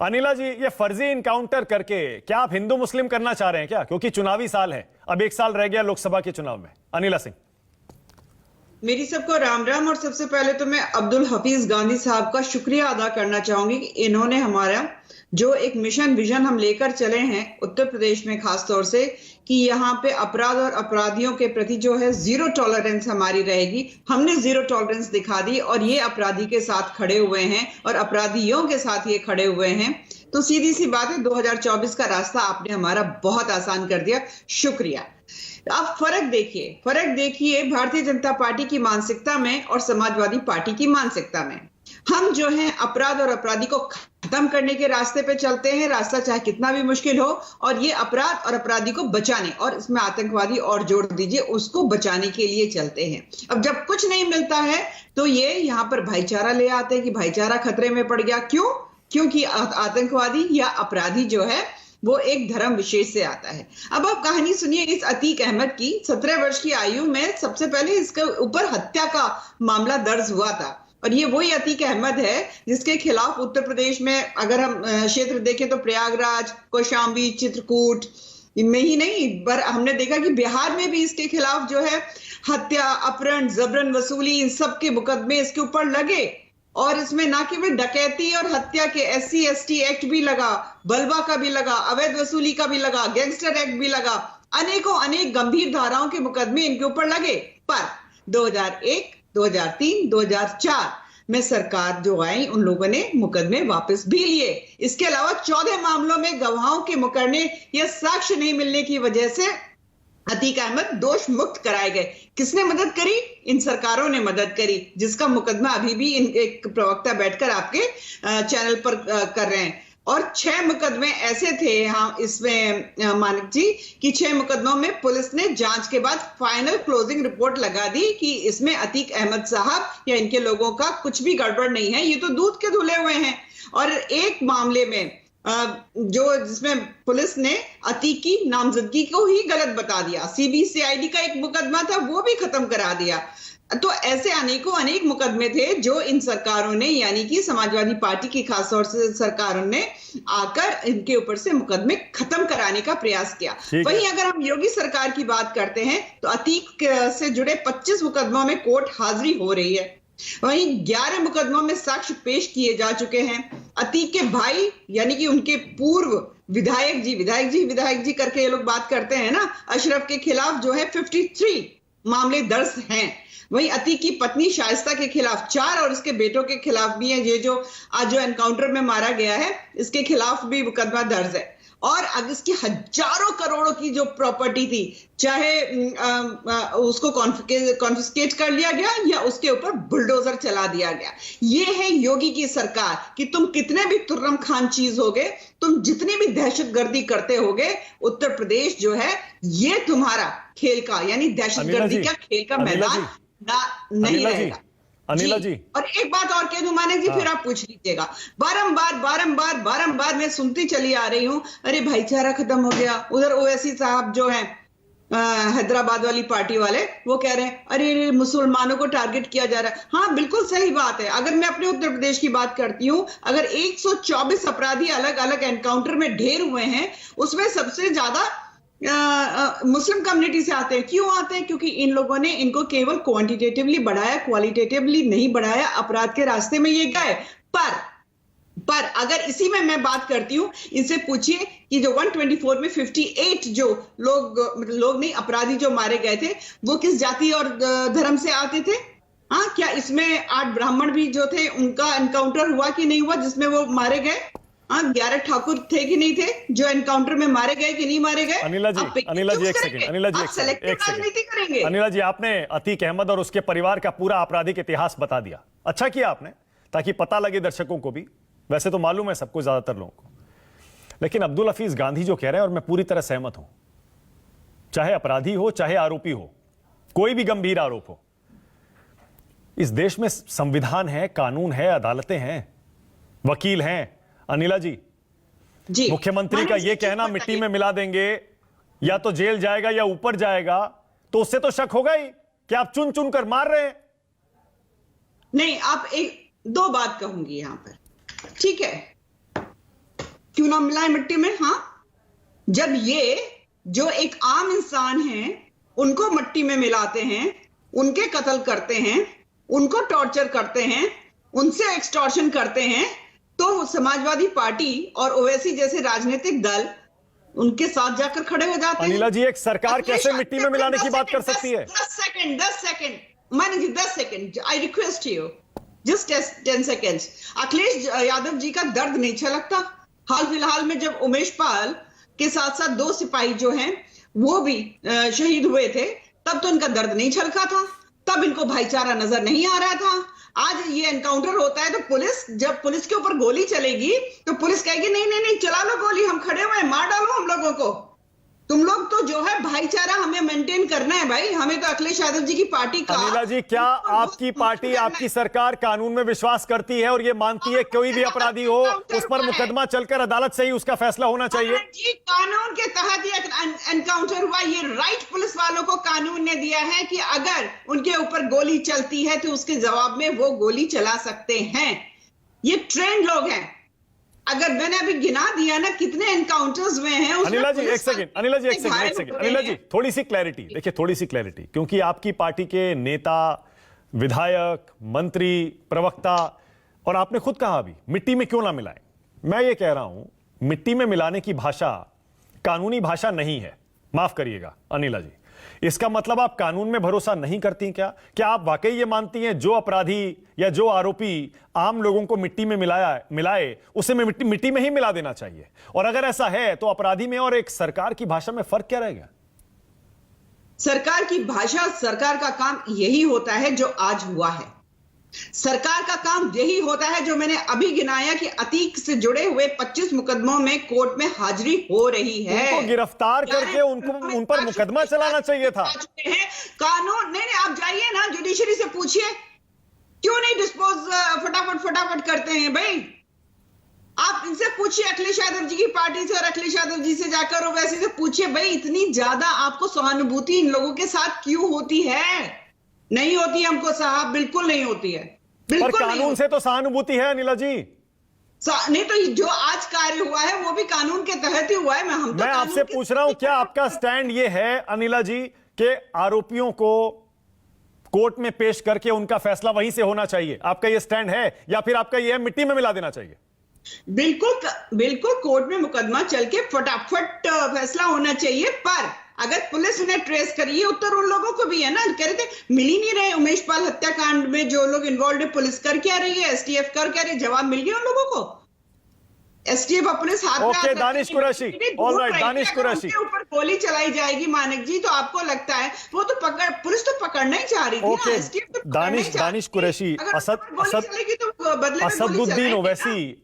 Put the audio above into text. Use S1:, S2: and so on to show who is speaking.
S1: अनिला जी, ये फर्जी इनकाउंटर करके क्या आप हिंदू मुस्लिम करना चाह रहे हैं क्या? क्योंकि चुनावी साल है, अब 1 साल रह गया लोकसभा के चुनाव में। अनिला सिंह,
S2: मेरी सबको राम राम। और सबसे पहले तो मैं अब्दुल हफीज गांधी साहब का शुक्रिया अदा करना चाहूंगी कि इन्होंने हमारा जो एक मिशन विजन हम लेकर चले हैं उत्तर प्रदेश में खास तौर से, कि यहाँ पे अपराध और अपराधियों के प्रति जो है जीरो टॉलरेंस हमारी रहेगी। हमने जीरो टॉलरेंस दिखा दी और ये अपराधी के साथ खड़े हुए हैं और अपराधियों के साथ ये खड़े हुए हैं। तो सीधी सी बात है, 2024 का रास्ता आपने हमारा बहुत आसान कर दिया, शुक्रिया। आप फर्क देखिए भारतीय जनता पार्टी की मानसिकता में और समाजवादी पार्टी की मानसिकता में। हम जो है अपराध और अपराधी को खत्म करने के रास्ते पे चलते हैं, रास्ता चाहे कितना भी मुश्किल हो, और ये अपराध और अपराधी को बचाने, और इसमें आतंकवादी और जोड़ दीजिए, उसको बचाने के लिए चलते हैं। अब जब कुछ नहीं मिलता है तो ये यहाँ पर भाईचारा ले आते हैं कि भाईचारा खतरे में पड़ गया। क्यों? क्योंकि आतंकवादी या अपराधी जो है वो एक धर्म विशेष से आता है। अब आप कहानी सुनिए इस अतीक अहमद की। 17 वर्ष की आयु में सबसे पहले इसके ऊपर हत्या का मामला दर्ज हुआ था, और ये वही अतीक अहमद है जिसके खिलाफ उत्तर प्रदेश में अगर हम क्षेत्र देखें तो प्रयागराज, कौशाम्बी, चित्रकूट में ही नहीं, पर हमने देखा कि बिहार में भी इसके खिलाफ जो है हत्या, अपहरण, जबरन वसूली, इन सब के मुकदमे इसके ऊपर लगे। और इसमें ना केवल डकैती और हत्या के SC ST एक्ट भी लगा, बलवा का भी लगा, अवैध वसूली का भी लगा, गैंगस्टर एक्ट भी लगा, अनेक गंभीर धाराओं के मुकदमे इनके ऊपर लगे। पर 2001, 2003, 2004 में सरकार जो आई, उन लोगों ने मुकदमे वापस भी लिए। इसके अलावा 14 मामलों में गवाहों के मुकरने या साक्ष्य नहीं मिलने की वजह से अतीक अहमद दोष मुक्त कराए गए। किसने मदद करी? इन सरकारों ने मदद करी, जिसका मुकदमा अभी भी एक प्रवक्ता बैठकर आपके चैनल पर कर रहे हैं। और 6 मुकदमे ऐसे थे यहाँ इसमें मानिक जी कि 6 मुकदमों में पुलिस ने जांच के बाद फाइनल क्लोजिंग रिपोर्ट लगा दी कि इसमें अतीक अहमद साहब या इनके लोगों का कुछ भी गड़बड़ नहीं है, ये तो दूध के धुले हुए हैं। और एक मामले में जिसमें पुलिस ने अतीक की नामजदगी को ही गलत बता दिया, CBCID का एक मुकदमा था, वो भी खत्म करा दिया। तो ऐसे अनेक मुकदमे थे जो इन सरकारों ने, यानी कि समाजवादी पार्टी की खासतौर से सरकारों ने आकर इनके ऊपर से मुकदमे खत्म कराने का प्रयास किया। वहीं अगर हम योगी सरकार की बात करते हैं तो अतीक से जुड़े 25 मुकदमों में कोर्ट हाजिरी हो रही है। वहीं 11 मुकदमों में साक्ष्य पेश किए जा चुके हैं। अतीक के भाई यानी कि उनके पूर्व विधायक जी करके ये लोग बात करते हैं ना, अशरफ के खिलाफ जो है 53 मामले दर्ज हैं। वहीं अतीक की पत्नी शाइस्ता के खिलाफ 4 और इसके बेटों के खिलाफ भी है। ये जो आज जो एनकाउंटर में मारा गया है, इसके खिलाफ भी मुकदमा दर्ज है। और अब इसकी हजारों करोड़ों की जो प्रॉपर्टी थी, चाहे उसको कॉन्फिस्केट कर लिया गया या उसके ऊपर बुलडोजर चला दिया गया। ये है योगी की सरकार कि तुम कितने भी तुर्रम खान चीज होगे, तुम जितनी भी दहशतगर्दी करते होगे, उत्तर प्रदेश जो है ये तुम्हारा खेल का, यानी दहशतगर्दी का खेल का मैदान नहीं रहेगा।
S1: अनिला जी,
S2: और एक बात और कह दूं मानिक जी, फिर आप पूछ लीजिएगा। बारंबार मैं सुनती चली आ रही हूं, अरे भाईचारा खत्म हो गया। उधर ओवैसी साहब जो हैं हैदराबाद वाली पार्टी वाले, वो कह रहे हैं अरे मुसलमानों को टारगेट किया जा रहा है। हाँ, बिल्कुल सही बात है। अगर मैं अपने उत्तर प्रदेश की बात करती हूं, अगर 124 अपराधी अलग अलग एनकाउंटर में ढेर हुए हैं, उसमें सबसे ज्यादा मुस्लिम कम्युनिटी से आते हैं। क्यों आते हैं? क्योंकि इन लोगों ने इनको केवल क्वांटिटेटिवली बढ़ाया, क्वालिटेटिवली नहीं बढ़ाया। अपराध के रास्ते में ये गए। पर अगर इसी में मैं बात करती हूं, इनसे पूछिए कि जो 124 में 58 जो लोग नहीं, अपराधी जो मारे गए थे, वो किस जाति और धर्म से आते थे? हाँ, क्या इसमें 8 ब्राह्मण भी जो थे उनका एनकाउंटर हुआ कि नहीं हुआ जिसमें वो मारे गए? 11 ठाकुर थे कि नहीं थे जो एनकाउंटर में मारे गए कि नहीं मारे गए?
S1: अनिला जी एक सेकंड,
S2: राजनीति करेंगे।
S1: अनिला जी, आपने अतीक अहमद और उसके परिवार का पूरा आपराधिक इतिहास बता दिया। अच्छा किया आपने, ताकि पता लगे दर्शकों को भी। वैसे तो मालूम है सबको, ज्यादातर लोगों को, लेकिन अब्दुल हफीज गांधी जो कह रहे हैं, और मैं पूरी तरह सहमत हूं, चाहे अपराधी हो चाहे आरोपी हो, कोई भी गंभीर आरोप हो, इस देश में संविधान है, कानून है, अदालतें हैं, वकील हैं। अनिला जी, मुख्यमंत्री का यह कहना मिट्टी में मिला देंगे, या तो जेल जाएगा या ऊपर जाएगा, तो उससे तो शक होगा ही कि आप चुन चुन कर मार रहे हैं।
S2: नहीं, आप 2 बात कहूंगी यहां पर, ठीक है? क्यों ना मिलाए मिट्टी में? हाँ, जब ये जो एक आम इंसान है उनको मिट्टी में मिलाते हैं, उनके कत्ल करते हैं, उनको टॉर्चर करते हैं, उनसे एक्सटॉर्शन करते हैं, तो समाजवादी पार्टी और ओवैसी जैसे राजनीतिक दल उनके साथ जाकर खड़े हो जाते हैं।
S1: अनिला जी, एक सरकार कैसे मिट्टी में मिलाने की बात कर सकती है?
S2: 10 सेकंड माने जी, 10 second, I request you, just 10 seconds. Akhilesh Yadav ji का दर्द नहीं छलकता? हाल फिलहाल में जब उमेश पाल के साथ साथ 2 सिपाही जो हैं वो भी शहीद हुए थे, तब तो इनका दर्द नहीं छलका था, तब इनको भाईचारा नजर नहीं आ रहा था। आज ये एनकाउंटर होता है तो जब पुलिस के ऊपर गोली चलेगी तो पुलिस कहेगी नहीं नहीं नहीं, चला लो गोली, हम खड़े हुए हैं, मार डालो हम लोगों को। तुम लोग तो जो है भाईचारा हमें मेंटेन करना है भाई, हमें तो अखिलेश यादव जी की पार्टी का।
S1: अनिला जी, क्या आपकी पार्टी, आपकी सरकार कानून में विश्वास करती है और ये मानती है कोई भी अपराधी हो उस पर मुकदमा चलकर अदालत से ही उसका फैसला होना चाहिए?
S2: जी, कानून के तहत ये एनकाउंटर हुआ, ये राइट पुलिस वालों को कानून ने दिया है कि अगर उनके ऊपर गोली चलती है तो उसके जवाब में वो गोली चला सकते हैं। ये ट्रेंड लोग हैं। अगर मैंने अभी गिना दिया ना कितने एनकाउंटर्स हुए हैं।
S1: अनिला जी एक सेकंड, अनिला जी एक सेकंड, अनिला जी थोड़ी सी क्लैरिटी, देखिए थोड़ी सी क्लैरिटी, क्योंकि आपकी पार्टी के नेता, विधायक, मंत्री, प्रवक्ता, और आपने खुद कहा अभी मिट्टी में क्यों ना मिलाएं। मैं ये कह रहा हूं मिट्टी में मिलाने की भाषा कानूनी भाषा नहीं है, माफ करिएगा अनिला जी। इसका मतलब आप कानून में भरोसा नहीं करती क्या? क्या आप वाकई ये मानती हैं जो अपराधी या जो आरोपी आम लोगों को मिट्टी में मिलाए उसे मिट्टी में ही मिला देना चाहिए? और अगर ऐसा है तो अपराधी में और एक सरकार की भाषा में फर्क क्या रहेगा?
S2: सरकार की भाषा, सरकार का काम यही होता है जो आज हुआ है। सरकार का काम यही होता है जो मैंने अभी गिनाया कि अतीक से जुड़े हुए 25 मुकदमों में कोर्ट में हाजिरी हो रही है।
S1: उनको गिरफ्तार करके उन पर मुकदमा चलाना चाहिए था।
S2: कानून नहीं, आप जाइए ना जुडिशरी से पूछिए क्यों नहीं डिस्पोज फटाफट करते हैं भाई। आप इनसे पूछिए, अखिलेश यादव जी की पार्टी से और अखिलेश यादव जी से जाकर ओवैसी से पूछिए भाई इतनी ज्यादा आपको सहानुभूति इन लोगों के साथ क्यों होती है? नहीं होती हमको साहब, बिल्कुल नहीं होती है, बिल्कुल।
S1: पर कानून से तो सहानुभूति है अनिला जी।
S2: नहीं तो जो आज कार्य हुआ है वो भी कानून के तहत ही हुआ है। मैं
S1: आपसे पूछ रहा हूं क्या आपका स्टैंड ये है अनिला जी कि आरोपियों को कोर्ट में पेश करके उनका फैसला वहीं से होना चाहिए? आपका ये स्टैंड है या फिर आपका ये मिट्टी में मिला देना चाहिए?
S2: बिल्कुल कोर्ट में मुकदमा चल के फटाफट फैसला होना चाहिए। पर अगर पुलिस उन्हें ट्रेस करिए, उत्तर उन लोगों को भी है ना। कह रहे थे मिल ही नहीं रहे उमेश पाल हत्याकांड में जो लोग इन्वॉल्व है, पुलिस कर क्या रही है, एसटीएफ कर क्या रही है, जवाब मिल गया उन लोगों को। एसटीएफ पुलिस हाथ
S1: ओके, दानिश कुरैशी, ऑलराइट, दानिश कुरैशी,
S2: ऊपर गोली चलाई जाएगी मानिक जी, तो आपको लगता है वो तो पुलिस तो पकड़ना ही चाह रही थी ना, एसटीएफ तो
S1: दानिश कुरैशी, असदुद्दीन ओवैसी